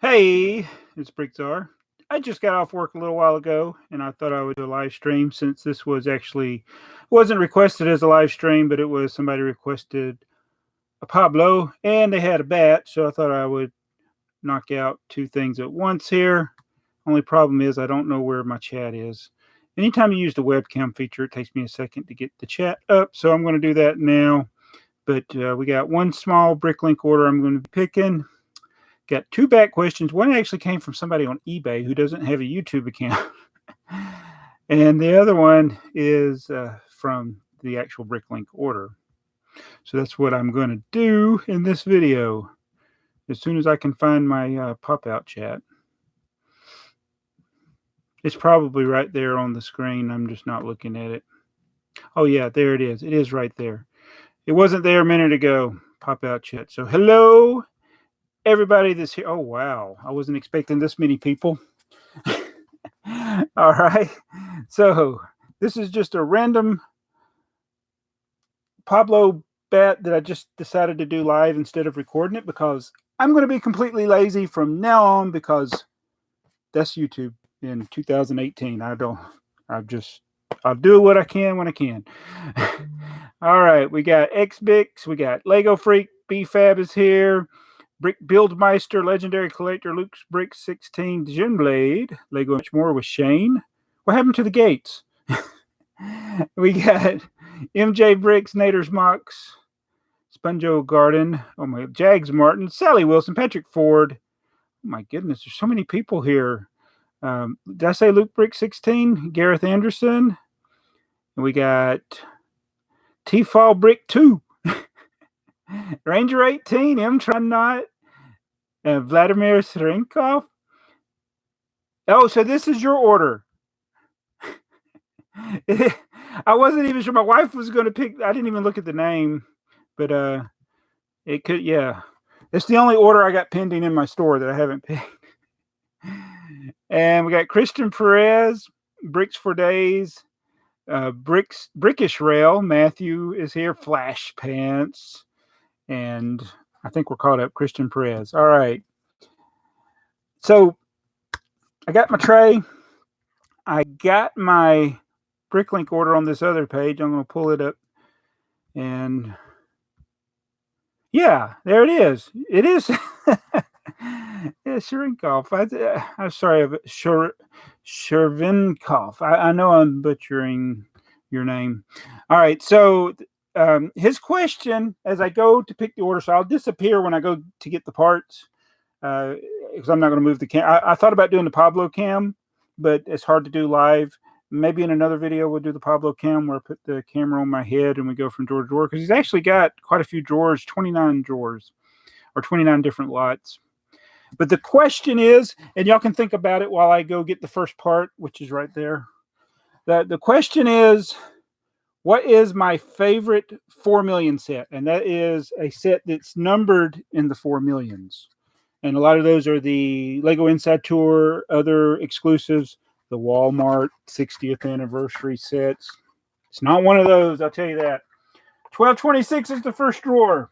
Hey, it's BrickTsar. I just got off work a little while ago, and I thought I would do a live stream since this was actually wasn't requested as a live stream, but it was somebody requested a Pablo, and they had a bat, so I thought I would knock out two things at once here. Only problem is I don't know where my chat is. Anytime you use the webcam feature, it takes me a second to get the chat up, so I'm going to do that now. But we got one small Bricklink order I'm going to be picking. Got two back questions. One actually came from somebody on eBay who doesn't have a YouTube account. And the other one is from the actual Bricklink order. So that's what I'm going to do in this video as soon as I can find my pop-out chat. It's probably right there on the screen. I'm just not looking at it. Oh, yeah, there it is. It is right there. It wasn't there a minute ago. Pop-out chat. So hello, everybody that's here. Oh, wow. I wasn't expecting this many people. All right. So this is just a random Pablo bat that I just decided to do live instead of recording it because I'm going to be completely lazy from now on because that's YouTube in 2018. I'll do what I can when I can. All right. We got XBix. We got Lego Freak. BFab is here. Brick Buildmeister, Legendary Collector, Luke's Brick 16, Ginblade, Lego much more with Shane. What happened to the gates? We got MJ Bricks, Nader's Mox, Sponjo Garden, oh my, Jags Martin, Sally Wilson, Patrick Ford. Oh my goodness, there's so many people here. Did I say Luke Brick 16? Gareth Anderson. And we got T-Fall Brick 2. Ranger 18, M. Trinot, Vladimir Srenkov. Oh, so this is your order. I wasn't even sure. My wife was going to pick. I didn't even look at the name, but it could. Yeah, it's the only order I got pending in my store that I haven't picked. And we got Christian Perez, Bricks for Days, Brickish Rail. Matthew is here. Flash Pants, and I think we're caught up. Christian Perez. All right. So I got my tray. I got my Bricklink order on this other page. I'm going to pull it up. And yeah, there it is. It is. Yeah, Shurinkov. I'm sorry, Shervinkov. I know I'm butchering your name. All right. So his question, as I go to pick the order, so I'll disappear when I go to get the parts because I'm not going to move the cam. I thought about doing the Pablo cam, but it's hard to do live. Maybe in another video we'll do the Pablo cam where I put the camera on my head and we go from drawer to drawer because he's actually got quite a few drawers, 29 drawers or 29 different lots. But the question is, and y'all can think about it while I go get the first part, which is right there. The question is, what is my favorite 4 million set? And that is a set that's numbered in the 4 millions. And a lot of those are the Lego Inside Tour, other exclusives, the Walmart 60th anniversary sets. It's not one of those, I'll tell you that. 1226 is the first drawer.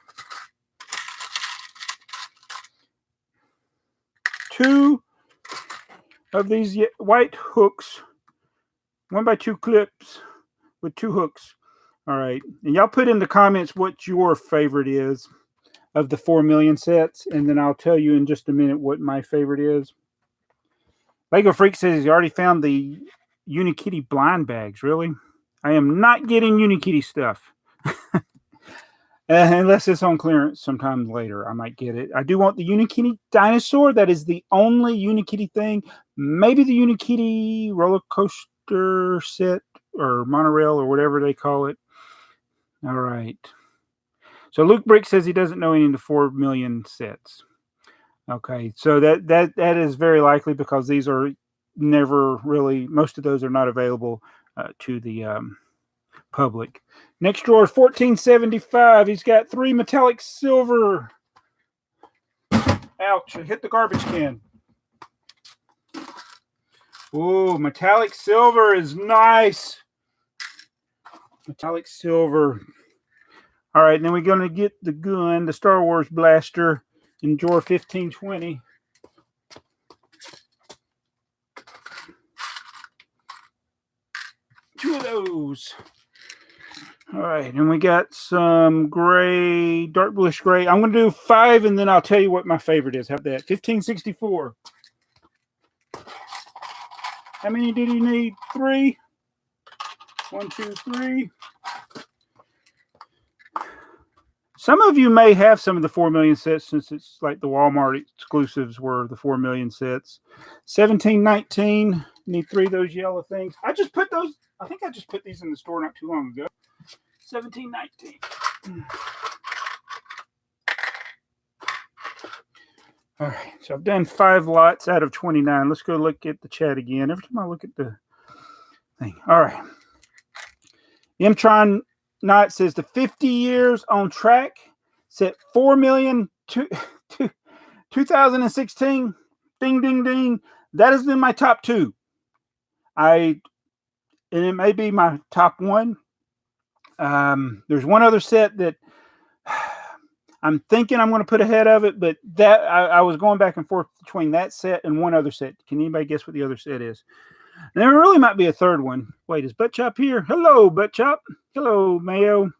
Two of these white hooks, 1x2 clips with 2 hooks. All right. And y'all put in the comments what your favorite is of the 4 million sets, and then I'll tell you in just a minute what my favorite is. Lego Freak says he already found the Unikitty blind bags. Really? I am not getting Unikitty stuff. Unless it's on clearance sometime later, I might get it. I do want the Unikitty dinosaur. That is the only Unikitty thing. Maybe the Unikitty roller coaster set or monorail or whatever they call it. All right. So Luke Brick says he doesn't know any of the 4 million sets. Okay, so that is very likely because these are never really, most of those are not available to the public. Next drawer is 1475. He's got 3 metallic silver. Ouch, I hit the garbage can. Ooh, metallic silver is nice. Metallic silver. All right, then we're going to get the gun, the Star Wars blaster, in drawer 1520. 2 of those. All right, and we got some gray, dark bluish gray. I'm going to do 5, and then I'll tell you what my favorite is. How about that? 1564. How many did you need? 3. 1, 2, 3. Some of you may have some of the 4 million sets, since it's like the Walmart exclusives were the 4 million sets. 1719. Need 3 of those yellow things. I just put those. I think I just put these in the store not too long ago. 1719. All right, so I've done 5 lots out of 29. Let's go look at the chat again. Every time I look at the thing. All right. Mtron Knight says the 50 years on track set 4 million 2016. Ding, ding, ding. That has been my top 2. And it may be my top 1. There's one other set that I'm thinking I'm going to put ahead of it, but that I was going back and forth between that set and one other set. Can anybody guess what the other set is? And there really might be a third one. Wait, is Butt Chop here? Hello, Butt Chop. Hello, Mayo.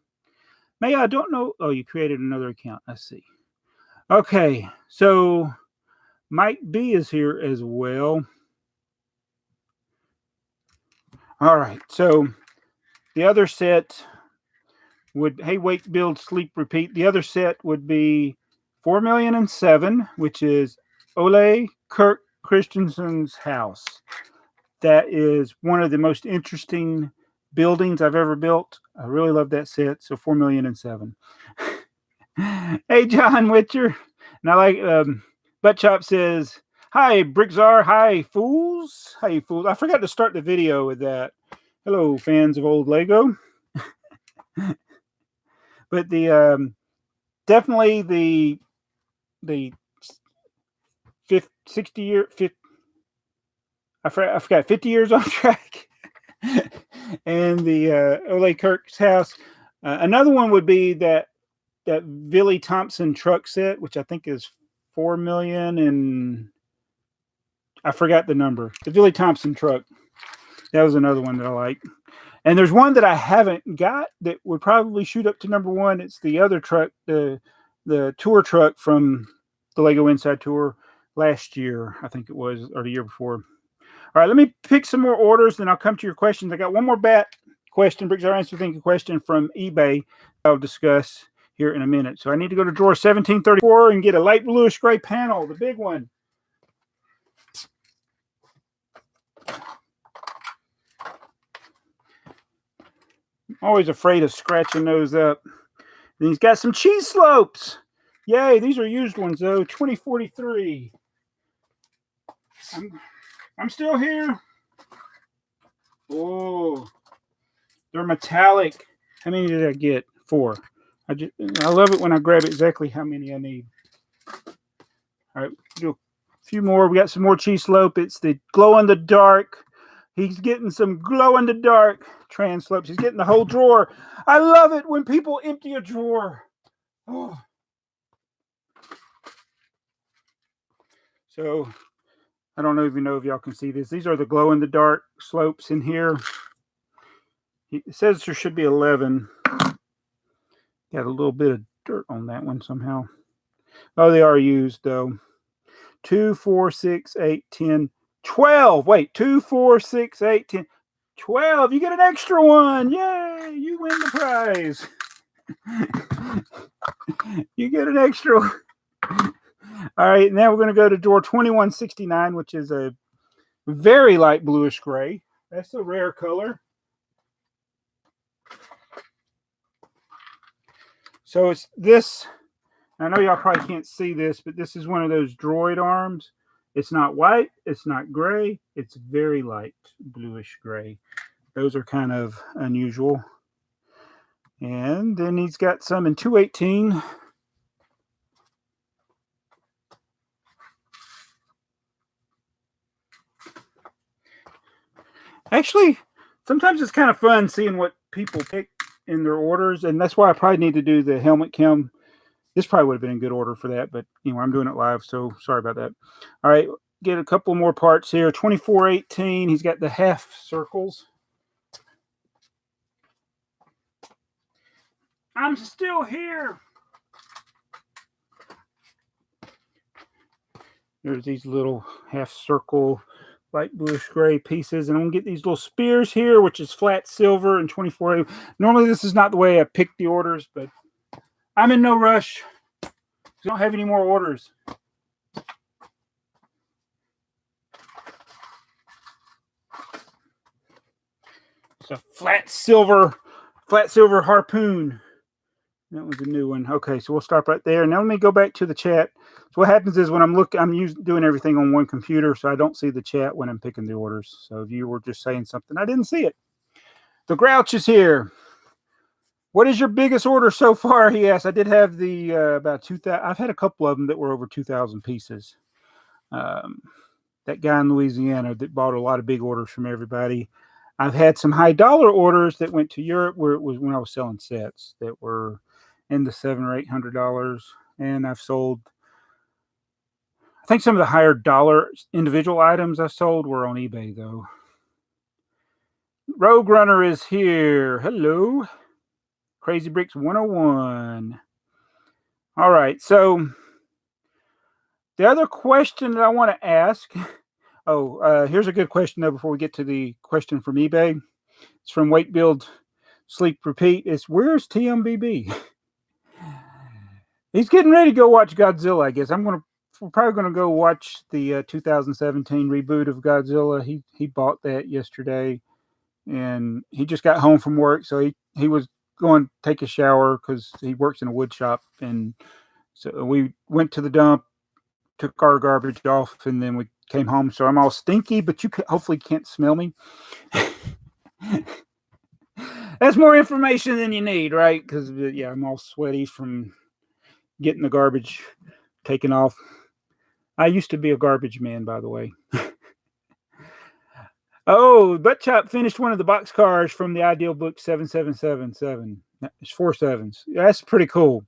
Mayo, I don't know. Oh, you created another account. I see. Okay, so Mike B is here as well. All right, so the other set would, hey, wake, build, sleep, repeat. The other set would be 4,000,007, which is Ole Kirk Christensen's house. That is one of the most interesting buildings I've ever built. I really love that set. So 4,000,007. Hey, John Witcher. And I like, Butt Chop says, hi, BrickTsar. Hi, fools. Hi, fools. I forgot to start the video with that. Hello, fans of old Lego. But the definitely the 60 year, 50, I forgot 50 years on track. And the Ole Kirk's house. Another one would be that Billy Thompson truck set, which I think is 4 million, and I forgot the number. The Billy Thompson truck. That was another one that I like. And there's one that I haven't got that would probably shoot up to number 1. It's the other truck, the tour truck from the Lego Inside Tour last year, I think it was, or the year before. All right, let me pick some more orders, then I'll come to your questions. I got one more question, BrickTsar Answer Thinking question from eBay I'll discuss here in a minute. So I need to go to drawer 1734 and get a light bluish gray panel, the big one. I'm always afraid of scratching those up. And he's got some cheese slopes. Yay, these are used ones though. 2043. I'm still here. Oh, they're metallic. How many did I get? 4. I love it when I grab exactly how many I need. All right, do a few more. We got some more cheese slope. It's the glow in the dark. He's getting some glow in the dark trans slopes. He's getting the whole drawer. I love it when people empty a drawer. Oh. So I don't know if y'all can see this. These are the glow in the dark slopes in here. It says there should be 11. Got a little bit of dirt on that one somehow. Oh, they are used though. 2, 4, 6, 8, 10, 12. Wait, 2, 4, 6, 8, 10, 12. You get an extra one. Yay! You win the prize. You get an extra one. All right, now we're going to go to drawer 2169, which is a very light bluish gray. That's a rare color. So it's this. I know y'all probably can't see this, but this is one of those droid arms. It's not white. It's not gray. It's very light bluish gray. Those are kind of unusual. And then he's got some in 218. Actually, sometimes it's kind of fun seeing what people pick in their orders, and that's why I probably need to do the helmet cam. This probably would have been in good order for that, but anyway, I'm doing it live, so sorry about that. All right, get a couple more parts here. 2418, he's got the half circles. I'm still here. There's these little half circle light bluish gray pieces, and I'm gonna get these little spears here, which is flat silver and 24. Normally this is not the way I pick the orders, but I'm in no rush. I don't have any more orders. It's a flat silver harpoon. That was a new one. Okay, so we'll stop right there. Now let me go back to the chat. So what happens is when I'm doing everything on one computer, so I don't see the chat when I'm picking the orders. So if you were just saying something, I didn't see it. The Grouch is here. What is your biggest order so far? He asked. I did have the about 2,000. I've had a couple of them that were over 2,000 pieces. That guy in Louisiana that bought a lot of big orders from everybody. I've had some high dollar orders that went to Europe where it was when I was selling sets that were in the $700 or $800, and I've sold. I think some of the higher dollar individual items I sold were on eBay though. Rogue Runner is here. Hello, Crazy Bricks 101. All right, so the other question that I want to ask. Here's a good question though. Before we get to the question from eBay, it's from Wake Build Sleep Repeat. It's where's TMBB? He's getting ready to go watch Godzilla. I guess we're probably gonna go watch the 2017 reboot of Godzilla. He bought that yesterday, and he just got home from work, so he was going to take a shower because he works in a wood shop, and so we went to the dump, took our garbage off, and then we came home. So I'm all stinky, but you hopefully can't smell me. That's more information than you need, right? Because yeah, I'm all sweaty from getting the garbage taken off. I used to be a garbage man, by the way. Oh, Butt Chop finished one of the box cars from the Ideal Book 7777. It's 4 sevens. That's pretty cool.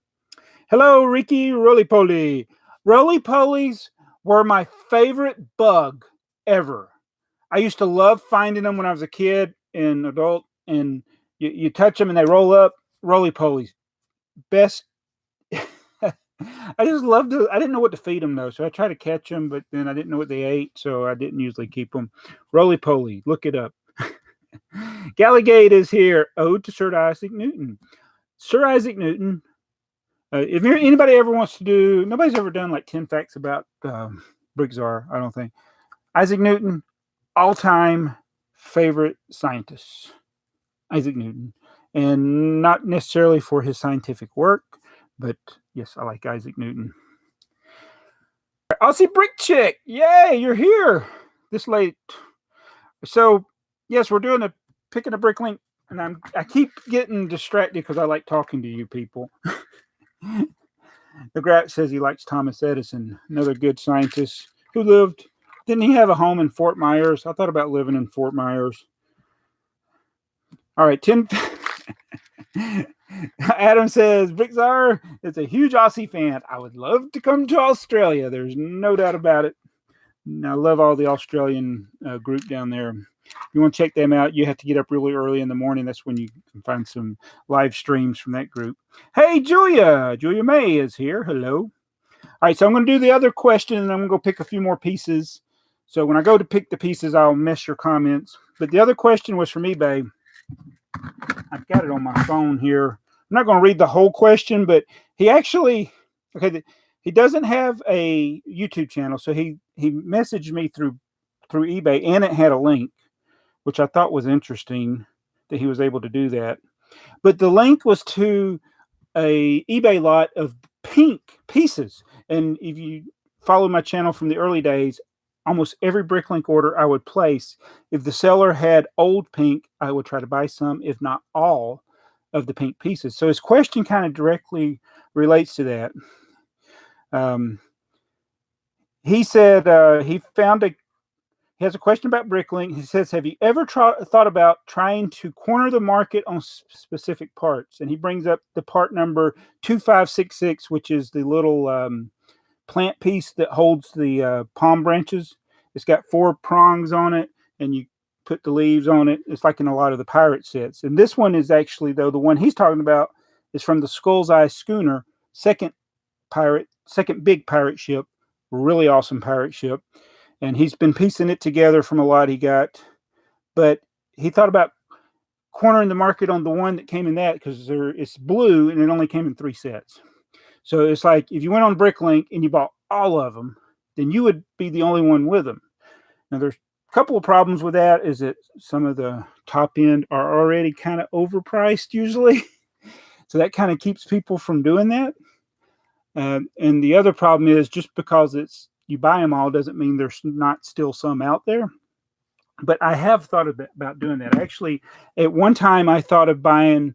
Hello, Ricky Roly-Poly. Roly-Polies were my favorite bug ever. I used to love finding them when I was a kid and adult, and you touch them and they roll up. Roly-Polies. Best. I just loved it. I didn't know what to feed them though, so I tried to catch them, but then I didn't know what they ate, so I didn't usually keep them. Roly-Poly, look it up. Gallagate is here. Ode to Sir Isaac Newton. Sir Isaac Newton. If anybody ever wants to do, nobody's ever done like 10 facts about BrickTsar, I don't think. Isaac Newton, all-time favorite scientist. Isaac Newton, and not necessarily for his scientific work, but yes, I like Isaac Newton. Aussie Brick Chick, yay, you're here this late. So yes, we're doing picking a Bricklink, and I keep getting distracted because I like talking to you people. The Grat says he likes Thomas Edison, another good scientist who lived. Didn't he have a home in Fort Myers? I thought about living in Fort Myers. All right, 10. Adam says, BrickTsar is a huge Aussie fan. I would love to come to Australia. There's no doubt about it. And I love all the Australian group down there. If you want to check them out, you have to get up really early in the morning. That's when you can find some live streams from that group. Hey, Julia. Julia May is here. Hello. All right, so I'm going to do the other question, and I'm going to go pick a few more pieces. So when I go to pick the pieces, I'll miss your comments. But the other question was from eBay. I've got it on my phone here. I'm not going to read the whole question, but he actually, he doesn't have a YouTube channel, so he messaged me through eBay, and it had a link, which I thought was interesting that he was able to do that. But the link was to a eBay lot of pink pieces, and if you follow my channel from the early days, almost every Bricklink order I would place, if the seller had old pink, I would try to buy some, if not all, of the pink pieces. So his question kind of directly relates to that. He said he has a question about Bricklink. He says, have you ever thought about trying to corner the market on specific parts? And he brings up the part number 2566, which is the little plant piece that holds the palm branches. It's got 4 prongs on it, and you put the leaves on it. It's like in a lot of the pirate sets. And this one is actually, though, the one he's talking about is from the Skull's Eye schooner, second big pirate ship, really awesome pirate ship. And he's been piecing it together from a lot he got. But he thought about cornering the market on the one that came in that, because it's blue and it only came in 3 sets. So it's like if you went on Bricklink and you bought all of them, then you would be the only one with them. Now there's a couple of problems with that, is that some of the top end are already kind of overpriced usually. So that kind of keeps people from doing that. And the other problem is, just because you buy them all doesn't mean there's not still some out there. But I have thought about doing that. Actually, at one time I thought of buying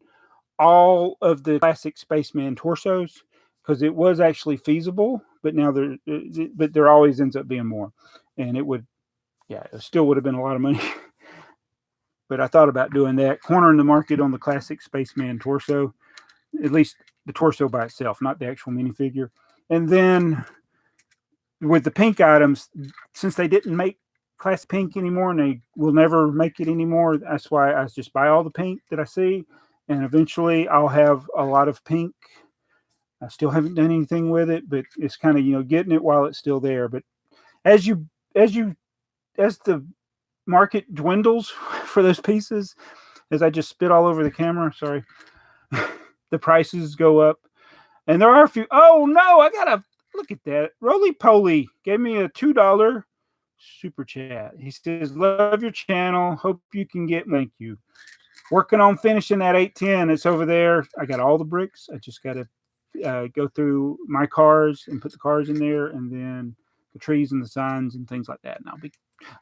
all of the classic Spaceman torsos, because it was actually feasible. But now there always ends up being more, and it still would have been a lot of money. But I thought about doing that, cornering the market on the classic Spaceman torso, at least the torso by itself, not the actual minifigure. And then with the pink items, since they didn't make classic pink anymore, and they will never make it anymore, that's why I just buy all the pink that I see, and eventually I'll have a lot of pink. I still haven't done anything with it, but it's kind of, getting it while it's still there. But as the market dwindles for those pieces, as I just spit all over the camera, sorry, the prices go up. And there are a few. Oh no, I gotta look at that. Roly Poly gave me a $2 super chat. He says, "Love your channel. Hope you can get." Thank you. Working on finishing that 810. It's over there. I got all the bricks. I just gotta go through my cars and put the cars in there, and then the trees and the signs and things like that. And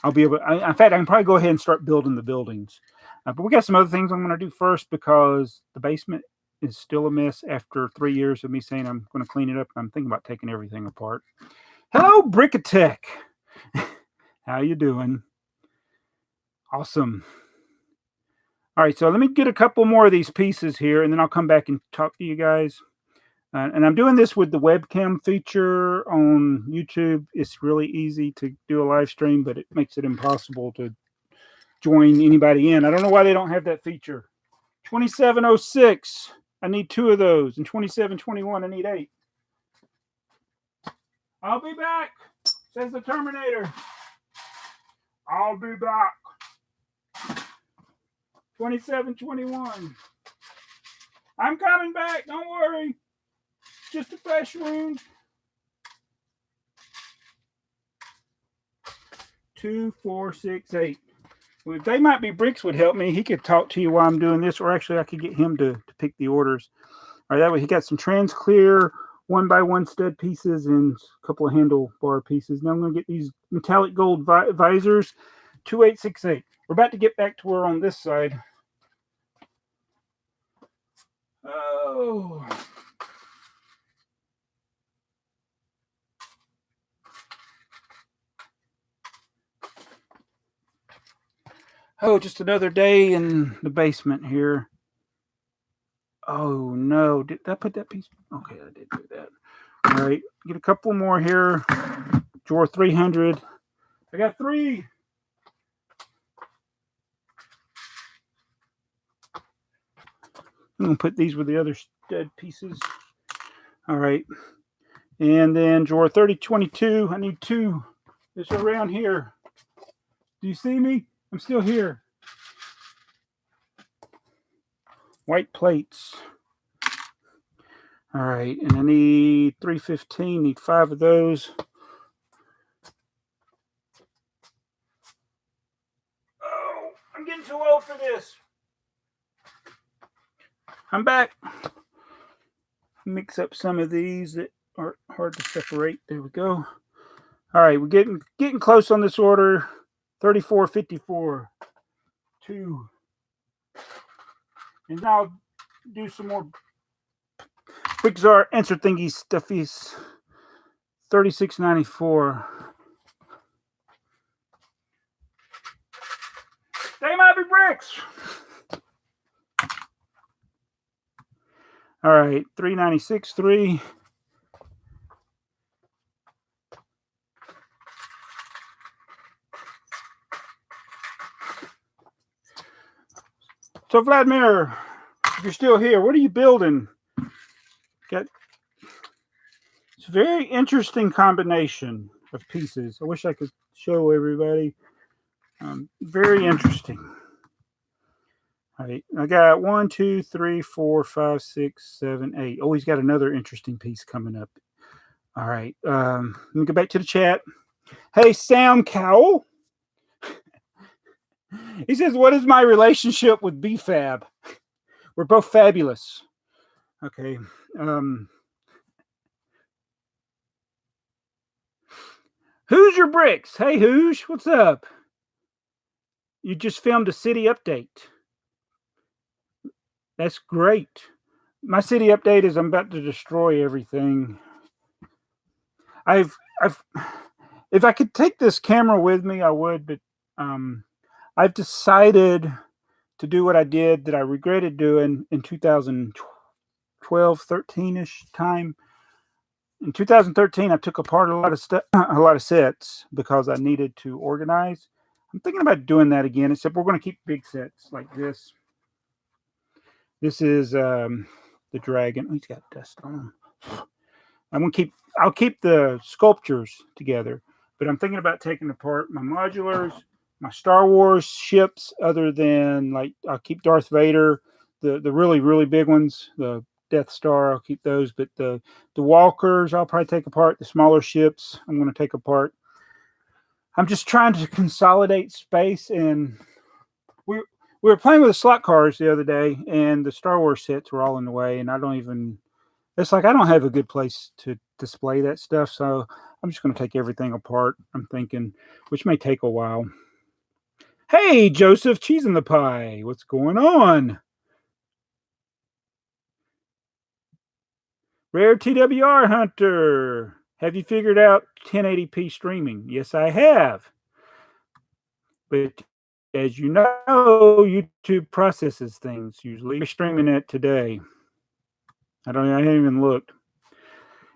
I'll be able. In fact, I can probably go ahead and start building the buildings. But we got some other things I'm going to do first, because the basement is still a mess after 3 years of me saying I'm going to clean it up. I'm thinking about taking everything apart. Hello, BrickTsar. How you doing? Awesome. All right, so let me get a couple more of these pieces here, and then I'll come back and talk to you guys. And I'm doing this with the webcam feature on YouTube. It's really easy to do a live stream, but it makes it impossible to join anybody in. I don't know why they don't have that feature. 2706. I need 2 of those. And 2721, I need 8. I'll be back, says the Terminator. I'll be back. 2721. I'm coming back. Don't worry. Just a fresh wound. 2, 4, 6, 8. Well, if TheyMightBeBricks would help me, he could talk to you while I'm doing this, or actually I could get him to pick the orders. All right, that way he got some trans clear 1x1 stud pieces and a couple of handlebar pieces. Now I'm going to get these metallic gold visors, 2868. We're about to get back to where on this side. Oh. Oh, just another day in the basement here. Oh no, did I put that piece? Okay, I did do that. All right, get a couple more here. Drawer 300. I got 3. I'm gonna put these with the other stud pieces. All right, and then drawer 3022. I need 2. It's around here. Do you see me? I'm still here. White plates. All right, and I need 315. Need 5 of those. Oh, I'm getting too old for this. I'm back. Mix up some of these that are hard to separate. There we go. All right, we're getting close on this order. 3454. 2. And now I'll do some more BrickTsar answer thingy stuffies. 3694. TheyMightBeBricks. All right, 396. 3. So Vladimir, if you're still here, what are you building? Got it's a very interesting combination of pieces. I wish I could show everybody. Very interesting. All right, I got 1, 2, 3, 4, 5, 6, 7, 8. Oh, he's got another interesting piece coming up. All right, let me go back to the chat. Hey, Sam Cowell. He says, "What is my relationship with BFab? We're both fabulous." Okay. Who's your bricks? Hey, Hoosh, what's up? You just filmed a city update. That's great. My city update is I'm about to destroy everything. I've if I could take this camera with me, I would, but I've decided to do what I did that I regretted doing in 2012, 13-ish time. In 2013, I took apart a lot of stuff, a lot of sets because I needed to organize. I'm thinking about doing that again, except we're going to keep big sets like this. This is the dragon. Oh, he's got dust on him. I'll keep the sculptures together, but I'm thinking about taking apart my modulars, my Star Wars ships, other than like I'll keep Darth Vader, the really, really big ones, the Death Star, I'll keep those, but the walkers I'll probably take apart. The smaller ships I'm going to take apart. I'm just trying to consolidate space, and we were playing with the slot cars the other day, and the Star Wars sets were all in the way, and I don't even. It's like I don't have a good place to display that stuff, so I'm just going to take everything apart. I'm thinking, which may take a while. Hey, Joseph, cheese in the pie. What's going on? Rare TWR Hunter. Have you figured out 1080p streaming? Yes, I have. But as you know, YouTube processes things usually. We're streaming it today. I haven't even looked.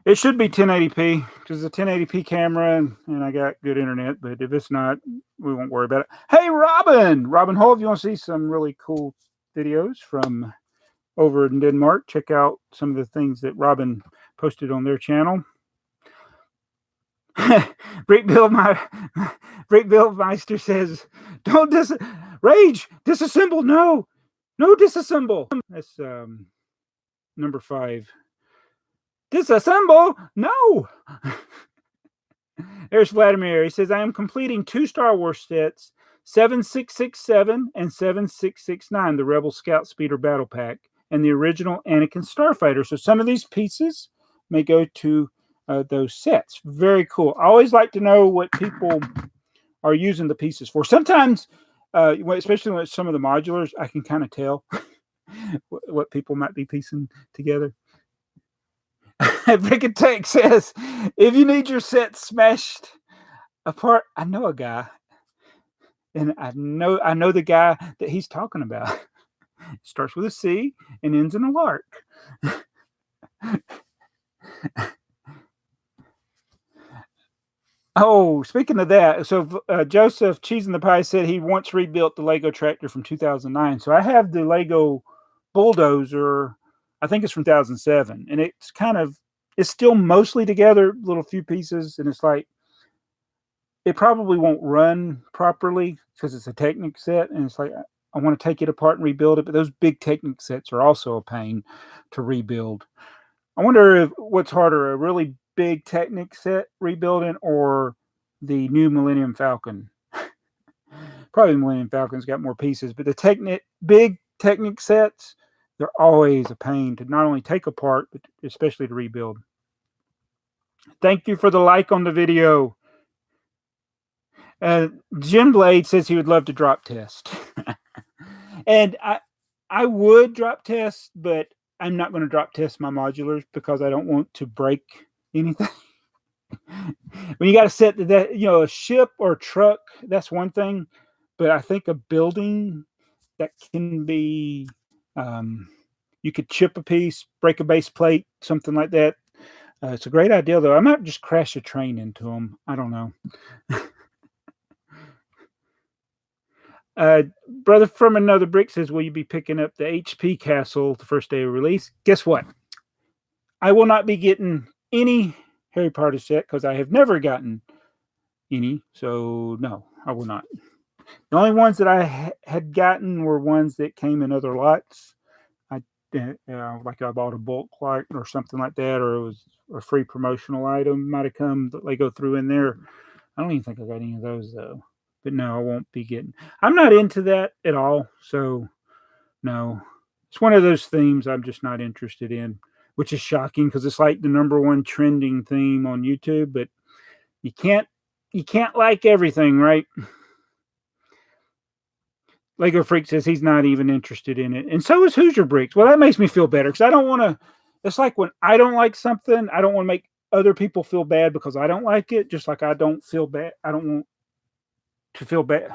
It should be 1080p because it's a 1080p camera and I got good internet. But if it's not, we won't worry about it. Hey, Robin Hall, if you want to see some really cool videos from over in Denmark, check out some of the things that Robin posted on their channel. Brickbillmeister says, "Don't rage, disassemble, no disassemble." That's number 5. Disassemble, no. There's Vladimir. He says, "I am completing 2 Star Wars sets, 7667 and 7669, the Rebel Scout Speeder Battle Pack, and the original Anakin Starfighter." So some of these pieces may go to those sets. Very cool. I always like to know what people are using the pieces for. Sometimes, especially with some of the modulars, I can kind of tell what people might be piecing together. BrickTsar says, "If you need your set smashed apart, I know a guy, and I know the guy that he's talking about. It starts with a C and ends in a lark." Oh, speaking of that, so Joseph Cheese in the Pie said he once rebuilt the Lego tractor from 2009. So I have the Lego bulldozer. I think it's from 2007, and it's still mostly together, little few pieces, and it's like it probably won't run properly because it's a Technic set, and it's like I want to take it apart and rebuild it, but those big Technic sets are also a pain to rebuild. I wonder what's harder, a really big Technic set rebuilding or the new Millennium Falcon. Probably the Millennium Falcon's got more pieces, but the big Technic sets, they're always a pain to not only take apart, but especially to rebuild. Thank you for the like on the video. Jim Blade says he would love to drop test. And I would drop test, but I'm not going to drop test my modulars because I don't want to break anything. When you got to set that, a ship or a truck, that's one thing. But I think a building that can be, you could chip a piece, break a base plate, something like that. It's a great idea, though. I might just crash a train into them. I don't know. Brother from Another Brick says, "Will you be picking up the HP Castle the first day of release?" Guess what? I will not be getting any Harry Potter set because I have never gotten any. So no, I will not. The only ones that I had gotten were ones that came in other lots. Like I bought a bulk lot or something like that, or it was a free promotional item might have come that they go through in there. I don't even think I got any of those though. But no, I won't be getting. I'm not into that at all. So no, it's one of those themes I'm just not interested in, which is shocking because it's like the number one trending theme on YouTube. But you can't like everything, right? Lego Freak says he's not even interested in it. And so is Hoosier Bricks. Well, that makes me feel better because I don't want to. It's like when I don't like something, I don't want to make other people feel bad because I don't like it. Just like I don't feel bad. I don't want to feel bad.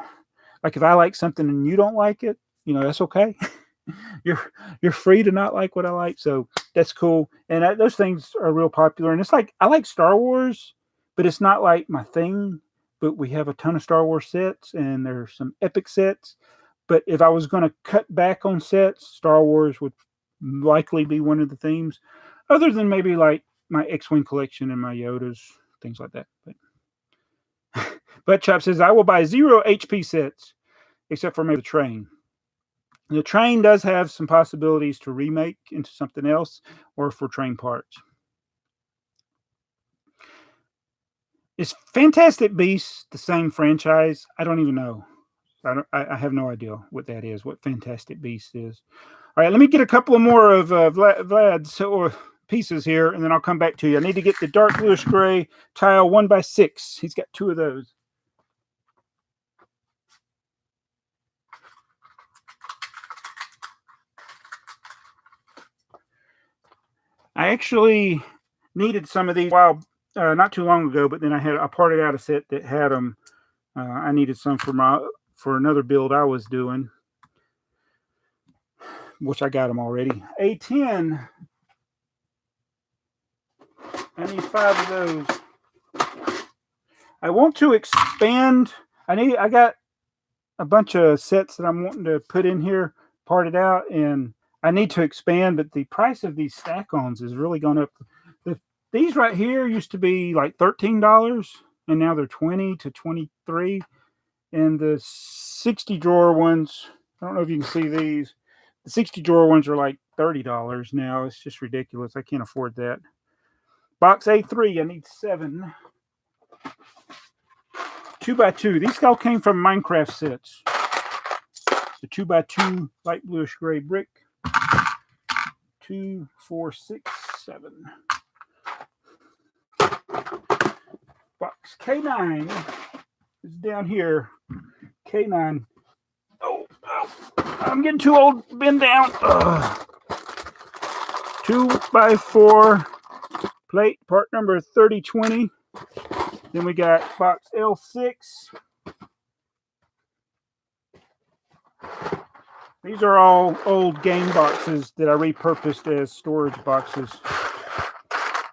Like if I like something and you don't like it, that's okay. you're free to not like what I like. So that's cool. And those things are real popular. And it's like I like Star Wars, but it's not like my thing. But we have a ton of Star Wars sets, and there's some epic sets. But if I was going to cut back on sets, Star Wars would likely be one of the themes, other than maybe like my X-Wing collection and my Yodas, things like that. But Chop says, I will buy 0 HP sets, except for maybe the train. The train does have some possibilities to remake into something else or for train parts. Is Fantastic Beasts the same franchise? I don't even know. I have no idea what that is, what Fantastic Beasts is. All right, let me get a couple of more of Vlad's or pieces here, and then I'll come back to you. I need to get the dark bluish gray tile 1x6. He's got 2 of those. I actually needed some of these not too long ago, but then I parted out a set that had them. I needed some for another build I was doing, which I got them already. A10. I need 5 of those. I want to expand. I got a bunch of sets that I'm wanting to put in here, parted out, and I need to expand, but the price of these stack-ons is really gone up. These right here used to be like $13, and now they're $20 to $23. And the 60 drawer ones, I don't know if you can see these. The 60 drawer ones are like $30 now. It's just ridiculous. I can't afford that. Box A3, I need 7. 2x2. These all came from Minecraft sets. The 2x2 light bluish gray brick. 2, 4, 6, 7. Box K9 is down here. K9. Oh, I'm getting too old. Bend down. 2x4 plate, part number 3020. Then we got box L6. These are all old game boxes that I repurposed as storage boxes.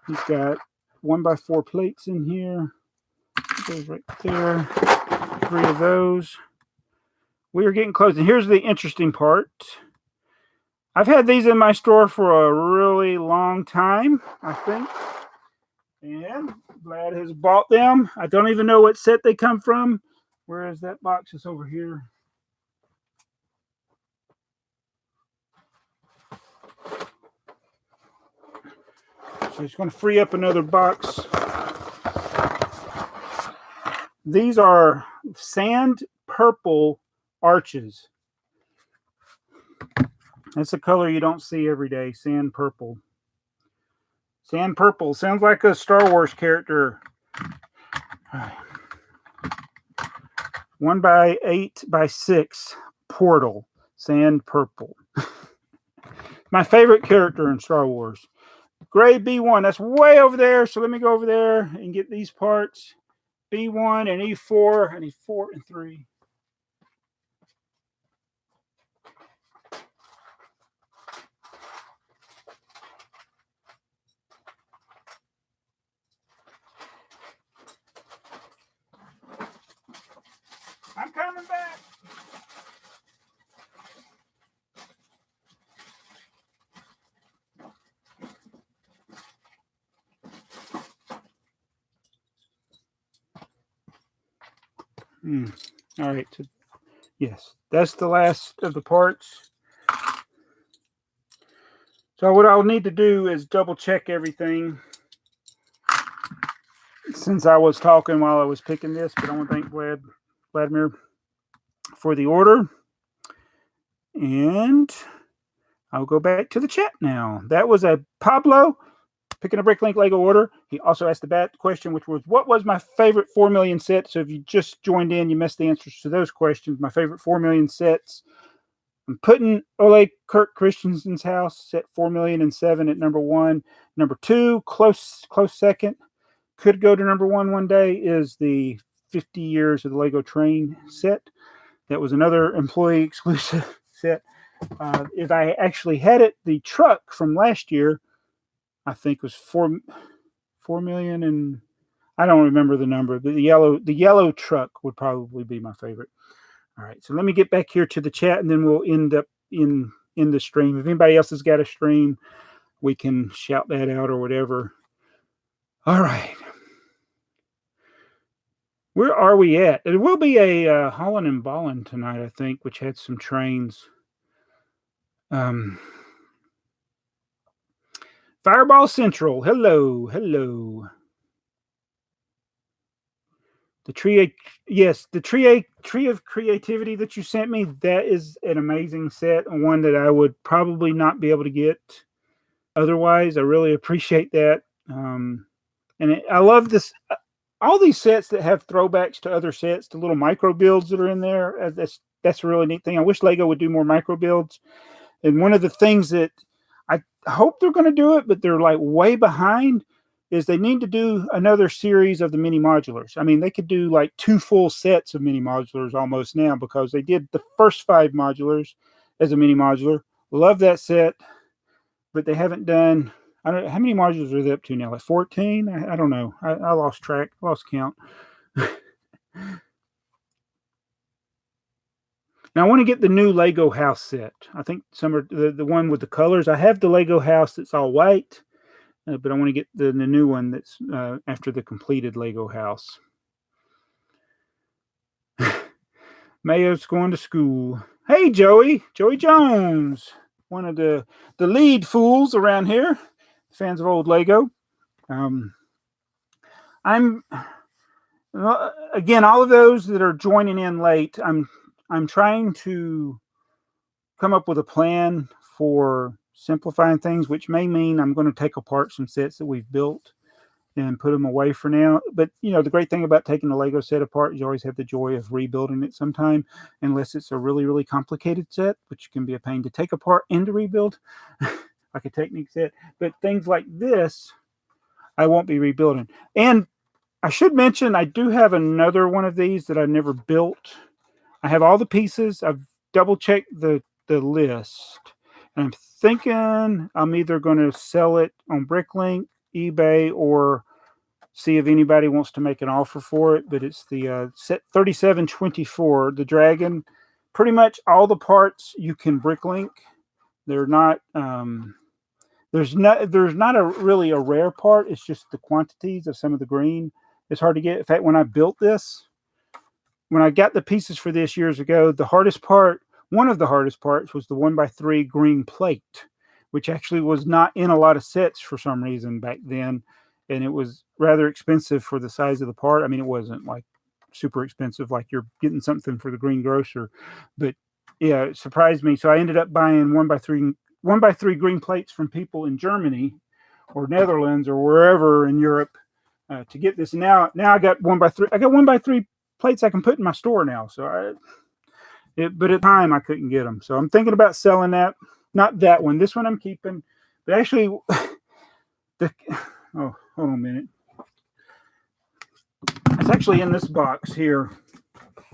He's got 1x4 plates in here. Goes right there. 3 of those. We are getting close. And here's the interesting part. I've had these in my store for a really long time, I think. And Vlad has bought them. I don't even know what set they come from. Where is that box? It's over here. So he's going to free up another box. These are sand purple arches. That's a color you don't see every day, sand purple. Sand purple sounds like a Star Wars character. 1x8x6 portal, sand purple. My favorite character in Star Wars. Gray B1, that's way over there. So let me go over there and get these parts. B1 and E4. I need 4 and 3. I'm coming back. All right. So, yes, that's the last of the parts. So what I'll need to do is double check everything. Since I was talking while I was picking this, but I want to thank Vladimir for the order. And I'll go back to the chat now. That was a Pablo picking a Bricklink Lego order. He also asked the bat question, which was, what was my favorite 4 million set? So if you just joined in, you missed the answers to those questions. My favorite 4 million sets. I'm putting Ole Kirk Christensen's house set 4,000,007 at number 1. Number 2, close second. Could go to number 1 one day is the 50 years of the Lego train set. That was another employee exclusive set. If I actually had it, the truck from last year, I think was 4 million, and I don't remember the number. The yellow truck would probably be my favorite. All right, so let me get back here to the chat, and then we'll end up in the stream. If anybody else has got a stream, we can shout that out or whatever. All right. Where are we at? It will be a Holland and Ballin tonight, I think, which had some trains. Fireball Central. Hello. The tree, yes, the tree of creativity that you sent me, that is an amazing set, one that I would probably not be able to get otherwise. I really appreciate that. I love this. All these sets that have throwbacks to other sets, the little micro builds that are in there, that's a really neat thing. I wish Lego would do more micro builds. And one of the things that I hope they're going to do it, but they're like way behind, is they need to do another series of the mini modulars. I mean, they could do like 2 full sets of mini modulars almost now, because they did the first 5 modulars as a mini modular. Love that set, but they haven't done, I don't know, how many modulars are they up to now? Like 14? I don't know. I lost track, lost count. Now I want to get the new Lego house set. I think some are the one with the colors. I have the Lego house that's all white, but I want to get the new one that's after the completed Lego house. Mayo's going to school. Hey, Joey Jones, one of the lead fools around here, fans of old Lego. I'm again, all of those that are joining in late, I'm trying to come up with a plan for simplifying things, which may mean I'm going to take apart some sets that we've built and put them away for now. But, the great thing about taking a Lego set apart is you always have the joy of rebuilding it sometime, unless it's a really, really complicated set, which can be a pain to take apart and to rebuild, like a Technic set. But things like this, I won't be rebuilding. And I should mention, I do have another one of these that I never built. I have all the pieces. I've double-checked the list. And I'm thinking I'm either going to sell it on Bricklink, eBay, or see if anybody wants to make an offer for it. But it's the set 3724, the Dragon. Pretty much all the parts you can Bricklink. They're not there's not really a rare part. It's just the quantities of some of the green. It's hard to get. In fact, when I built this, when I got the pieces for this years ago, one of the hardest parts was the 1x3 green plate, which actually was not in a lot of sets for some reason back then. And it was rather expensive for the size of the part. I mean, it wasn't like super expensive, like you're getting something for the green grocer, but yeah, it surprised me. So I ended up buying 1x3 green plates from people in Germany or Netherlands or wherever in Europe to get this. Now I got 1x3. I got 1x3 plates I can put in my store now. So but at the time I couldn't get them. So I'm thinking about selling that. Not that one. This one I'm keeping. But actually, hold on a minute. It's actually in this box here.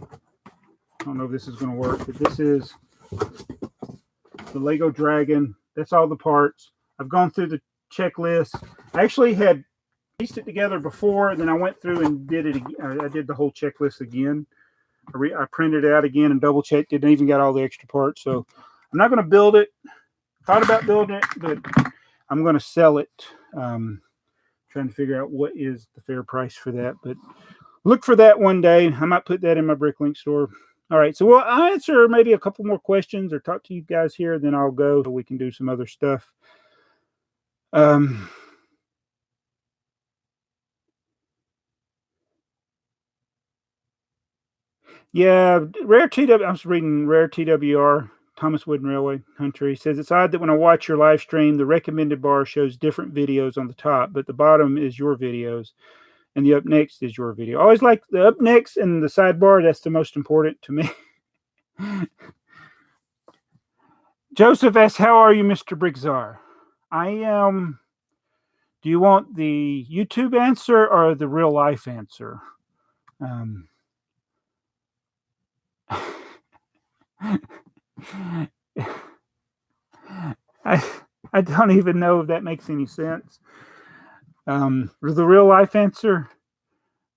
I don't know if this is going to work, but this is the Lego Dragon. That's all the parts. I've gone through the checklist. I actually had pieced it together before, and then I went through and did it again. I did the whole checklist again. I printed it out again and double checked it and even got all the extra parts. So I'm not going to build it. Thought about building it, but I'm going to sell it. Trying to figure out what is the fair price for that. But look for that one day. I might put that in my Bricklink store. All right, so we'll answer maybe a couple more questions or talk to you guys here, then I'll go so we can do some other stuff. Yeah, Rare TW. I was reading Rare TWR, Thomas Wood and Railway Country. Says it's odd that when I watch your live stream, the recommended bar shows different videos on the top, but the bottom is your videos, and the up next is your video. I always like the up next and the sidebar. That's the most important to me. Joseph asks, "How are you, Mr. BrickTsar?" I am. Do you want the YouTube answer or the real life answer? Um, I I don't even know if that makes any sense. The real life answer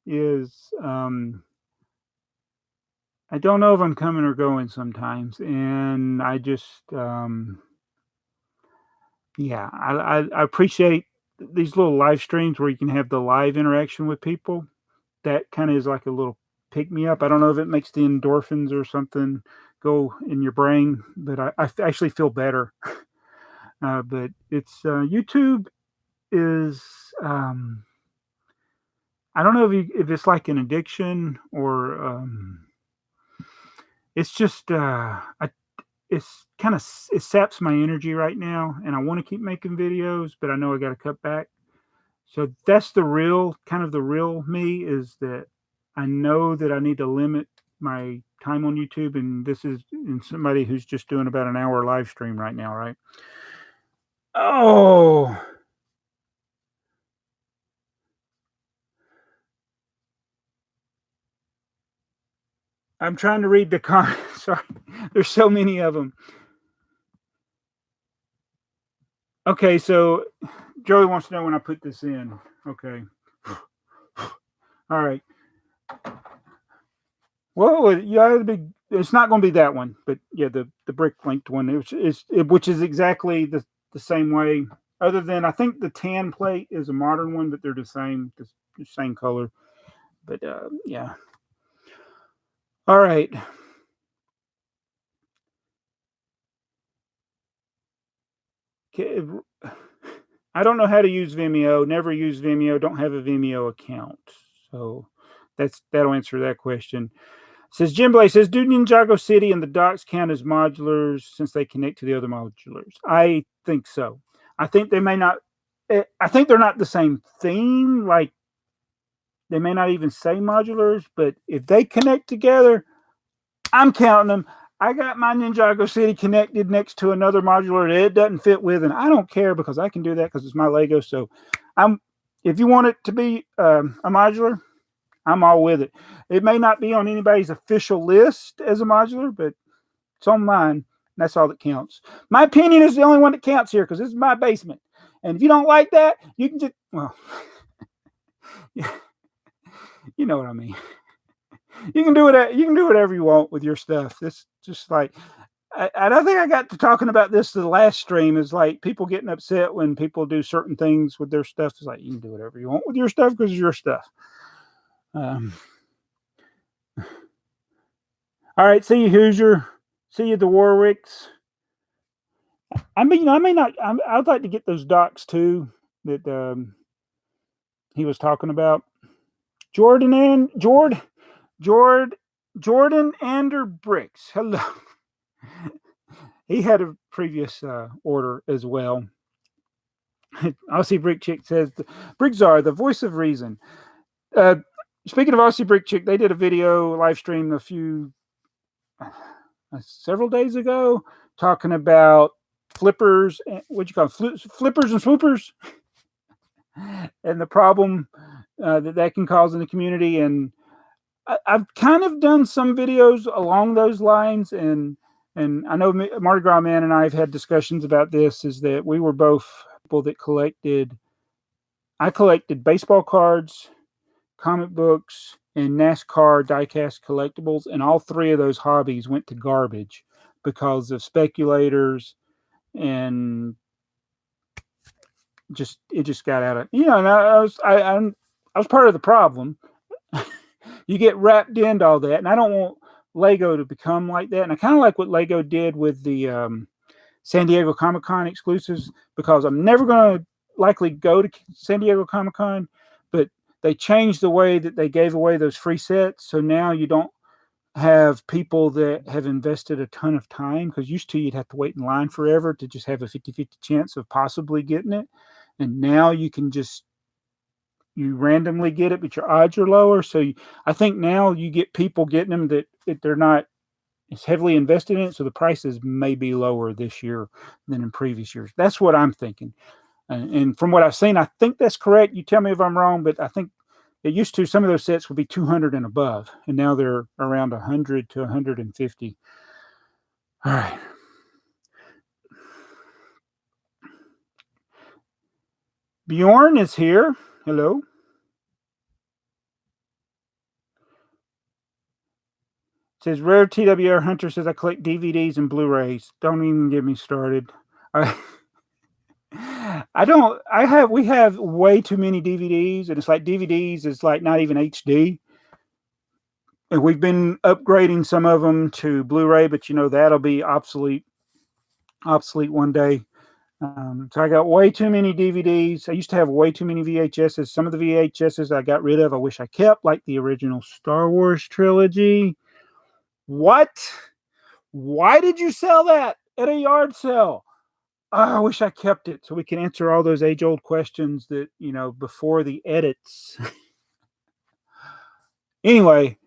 is I don't know if I'm coming or going sometimes, and I just yeah, I appreciate these little live streams where you can have the live interaction with people. That kind of is like a little pick me up. I don't know if it makes the endorphins or something go in your brain, but I actually feel better. But it's YouTube is I don't know if it's like an addiction or it's just it's kind of it saps my energy right now, and I want to keep making videos, but I know I got to cut back. So that's the real kind of the real me is that I know that I need to limit my time on YouTube, and this is in somebody who's just doing about an hour live stream right now, right? Oh, I'm trying to read the comments. Sorry, there's so many of them. Okay, so Joey wants to know when I put this in. Okay. All right. Well, yeah, it's not going to be that one, but yeah, the brick linked one, which is exactly the same way. Other than I think the tan plate is a modern one, but they're the same color. But yeah. All right. I don't know how to use Vimeo. Never use Vimeo. Don't have a Vimeo account. So that'll answer that question. Says Jim Blay says, do Ninjago City and the docks count as modulars since they connect to the other modulars? I think so. I think they may not. I think they're not the same theme. Like they may not even say modulars, but if they connect together, I'm counting them. I got my Ninjago City connected next to another modular that it doesn't fit with, and I don't care because I can do that because it's my Lego. So, I'm. If you want it to be a modular, I'm all with it. It may not be on anybody's official list as a modular, but it's on mine. That's all that counts. My opinion is the only one that counts here because this is my basement. And if you don't like that, you can just well, you know what I mean. You can do it. You can do whatever you want with your stuff. This just like I don't think I got to talking about this the last stream. Is like people getting upset when people do certain things with their stuff. It's like you can do whatever you want with your stuff because it's your stuff. Um, all right, see you Hoosier. See you the Warwicks. I mean, I may not. I'd like to get those docs too that he was talking about. Jordan and Jordan Ander Bricks. Hello. He had a previous order as well. Aussie Brick Chick says, BrickTsar, the voice of reason. Uh, Speaking of Aussie Brick Chick, they did a video live stream several days ago talking about flippers. What you call them? Flippers and swoopers, and the problem that can cause in the community. And I've kind of done some videos along those lines, and I know Mardi Gras Man and I have had discussions about this. Is that we were both people that collected. I collected baseball cards, comic books, and NASCAR diecast collectibles, and all three of those hobbies went to garbage because of speculators and it just got out of And I was part of the problem. you get wrapped into all that. And I don't want Lego to become like that. And I kind of like what Lego did with the San Diego Comic-Con exclusives, because I'm never going to likely go to San Diego Comic-Con, but they changed the way that they gave away those free sets. So now you don't have people that have invested a ton of time, because used to you'd have to wait in line forever to just have a 50-50 chance of possibly getting it. And now you can just, you randomly get it, but your odds are lower. So I think now you get people getting them that they're not as heavily invested in it. So the prices may be lower this year than in previous years. That's what I'm thinking. And from what I've seen, I think that's correct. You tell me if I'm wrong, but I think it used to, some of those sets would be 200 and above, and now they're around 100 to 150. All right. Bjorn is here. Hello. It says Rare TWR Hunter says I collect DVDs and Blu-rays. Don't even get me started. We have way too many DVDs, and it's like DVDs is like not even HD. And we've been upgrading some of them to Blu-ray, but that'll be obsolete one day. So I got way too many DVDs. I used to have way too many VHSs. Some of the VHSs I got rid of, I wish I kept, like the original Star Wars trilogy. What? Why did you sell that at a yard sale? Oh, I wish I kept it so we can answer all those age-old questions that, before the edits. Anyway,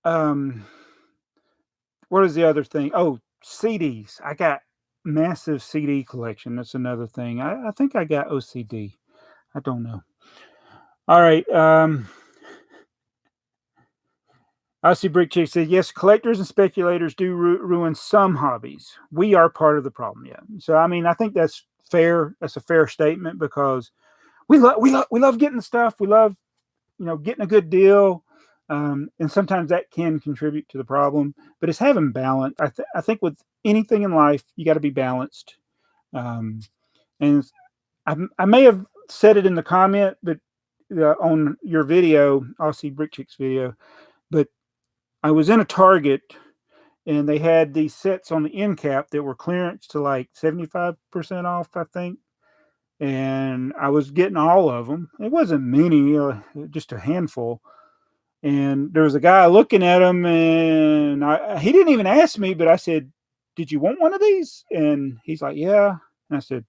what is the other thing? Oh, CDs. I got massive CD collection. That's another thing. I think I got OCD. I don't know. All right. I see Brick Chick says, yes, collectors and speculators do ruin some hobbies. We are part of the problem, yeah. So, I mean, I think that's fair. That's a fair statement, because we love getting stuff. We love, getting a good deal. And sometimes that can contribute to the problem, but it's having balance. I think with anything in life, you got to be balanced. And I may have said it in the comment, but on your video, I'll see Brick Chick's video, but I was in a Target and they had these sets on the end cap that were clearance to like 75% off, I think. And I was getting all of them. It wasn't many, just a handful. And there was a guy looking at them, and he didn't even ask me, but I said, did you want one of these? And he's like, yeah. And I said,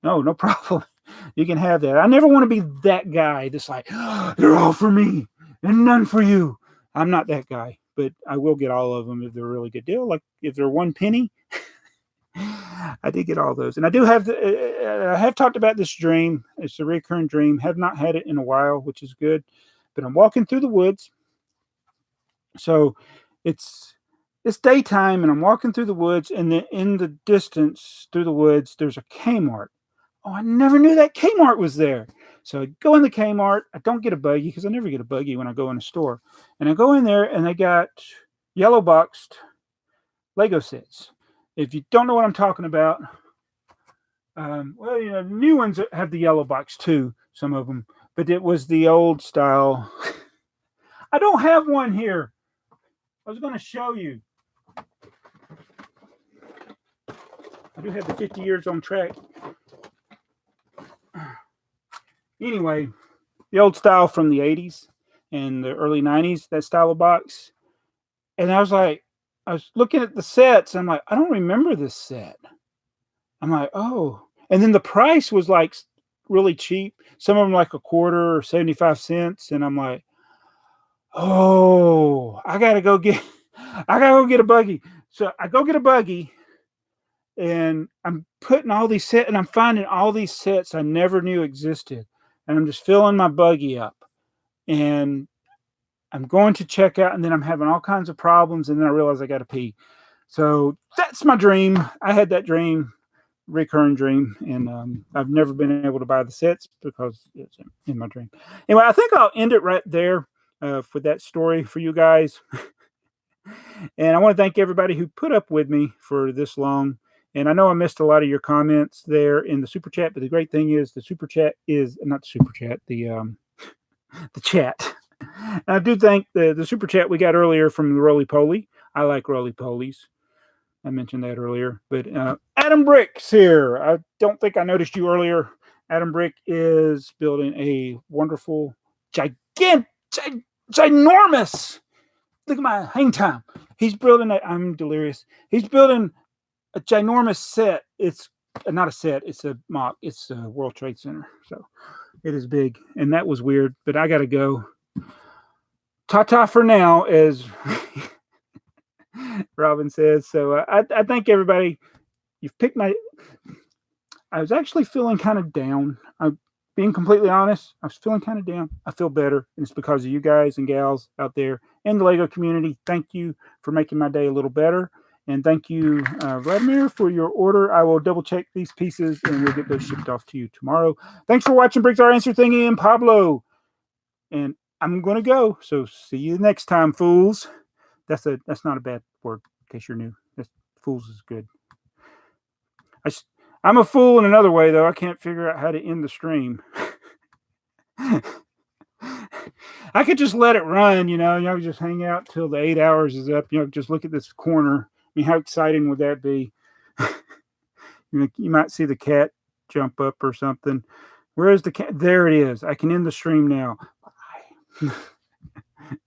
no problem. You can have that. I never want to be that guy that's like, oh, they're all for me and none for you. I'm not that guy, but I will get all of them if they're a really good deal. Like if they're 1 penny, I did get all those. And I do have I have talked about this dream. It's a recurring dream. Have not had it in a while, which is good. But I'm walking through the woods. So it's daytime, and I'm walking through the woods, and then in the distance through the woods, there's a Kmart. Oh, I never knew that Kmart was there. So I go in the Kmart. I don't get a buggy, because I never get a buggy when I go in a store. And I go in there, and they got yellow boxed Lego sets. If you don't know what I'm talking about, the new ones have the yellow box too, some of them. But it was the old style. I don't have one here. I was going to show you. I do have the 50 years on track. Anyway, the old style from the 80s and the early 90s, that style of box. And I was looking at the sets. And I'm like, I don't remember this set. I'm like, oh. And then the price was like really cheap. Some of them like a quarter or 75 cents. And I'm like, oh, I gotta go get a buggy. So I go get a buggy, and I'm putting all these sets, and I'm finding all these sets I never knew existed. And I'm just filling my buggy up, and I'm going to check out, and then I'm having all kinds of problems, and then I realize I got to pee. So that's my dream. I had that dream, recurring dream, and I've never been able to buy the sets because it's in my dream. Anyway, I think I'll end it right there for that story for you guys. And I want to thank everybody who put up with me for this long. And I know I missed a lot of your comments there in the super chat, but the great thing is the super chat is not the super chat, the chat. I do thank the super chat we got earlier from the Roly Poly. I like Roly Polies. I mentioned that earlier. But Adam Bricks here. I don't think I noticed you earlier. Adam Brick is building a wonderful, ginormous. Look at my hang time. He's building a. I'm delirious. He's building a ginormous set. It's not a set. It's a mock. It's a World Trade Center. So it is big, and that was weird. But I got to go. Ta-ta for now, as Robin says. So I thank everybody. You've picked my. I was actually feeling kind of down. I'm being completely honest. I was feeling kind of down. I feel better, and it's because of you guys and gals out there in the Lego community. Thank you for making my day a little better, and thank you, Vladimir, for your order. I will double check these pieces, and we'll get those shipped off to you tomorrow. Thanks for watching BrickTsar Answer Thingy and Pablo, and I'm going to go. So see you next time, fools. That's not a bad word in case you're new. Fools is good. I'm a fool in another way, though. I can't figure out how to end the stream. I could just let it run, just hang out till the 8 hours is up. Just look at this corner. I mean, how exciting would that be? You might see the cat jump up or something. Where is the cat? There it is. I can end the stream now. Bye.